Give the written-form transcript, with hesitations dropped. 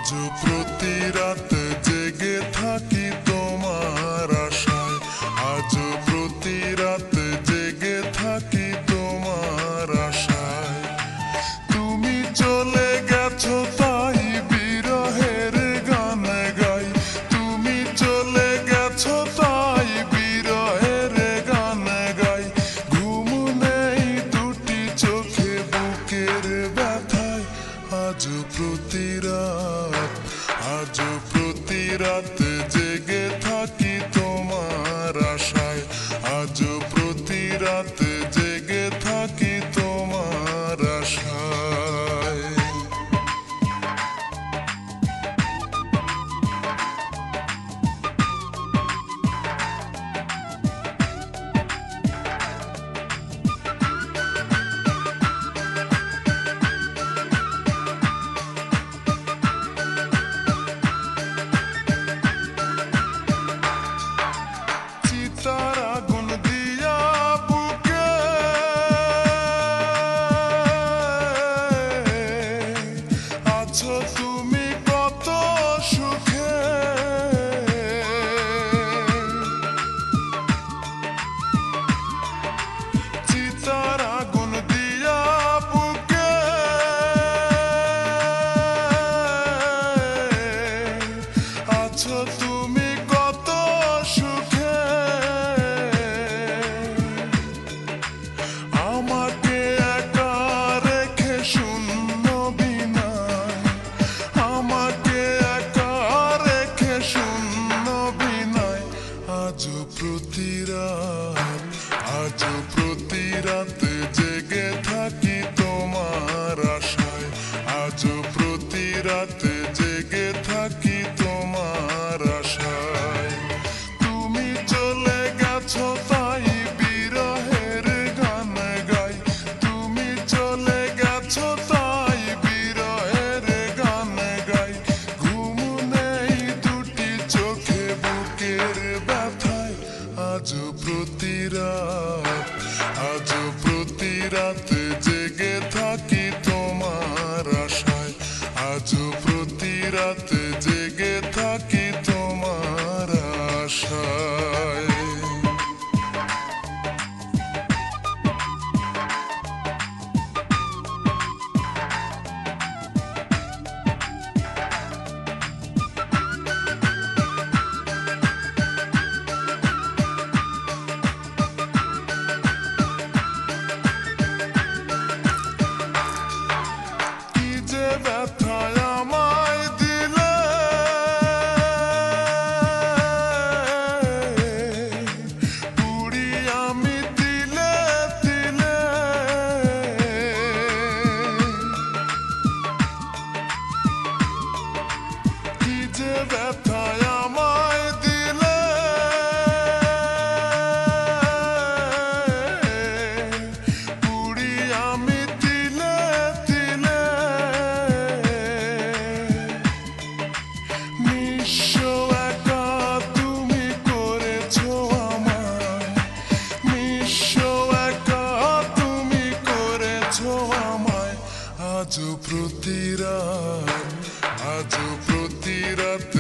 আজও প্রতি রাত জেগে থাকি তোমার আশায়, আজও প্রতি রাত জেগে থাকি তোমার আশায়। তুমি চলে গেছো তাই বিরহের গান গাই, তুমি চলে গেছো তাই বিরহের গান গাই। ঘুম নেই দুটি চোখে বুকের ব্যথায়, আজও প্রতি রাত, আজও প্রতি রাত জেগে থাকি তোমার আশায়, আজও প্রতি রাত জেগে থাকি তোমার আশায়। চিতার আগুন দিয়া বুকে আছো তুমি কত সুখে, চিতার আগুন দিয়া বুকে আছো তুমি কত সুখে। আমাকে একা রেখে শূন্য বিনায়, আমাকে একা রেখে শূন্য বিনায়। আজও প্রতি রাত, আজও প্রতি রাত জেগে থাকি তোমার আশায়, আজও প্রতি রাত জেগে থাকি তোমার আশায়। তুমি চলে গেছো তাই বিরহের গান গাই, তুমি চলে গেছো তাই বিরহের গান গাই। ঘুম নেই দুটি চোখে বুকের ব্যথায়, আজও প্রতি রাত, আজও প্রতি রাত জেগে থাকি তোমার আশায়, আজও প্রতি রাত জেগে থাকি তোমার আশায়। কি যে ব্যথায় আমায় দিলে, পুড়ি আমি তিলে তিলে। কি যে ব্যথায় আমায় দিলে, পুড়ি আমি তিলে তিলে। নিঃস্ব একা তুমি করেছো আমায়, নিঃস্ব একা তুমি করেছো আমায়। আজও প্রতি রাত, আজও প্রতি রাত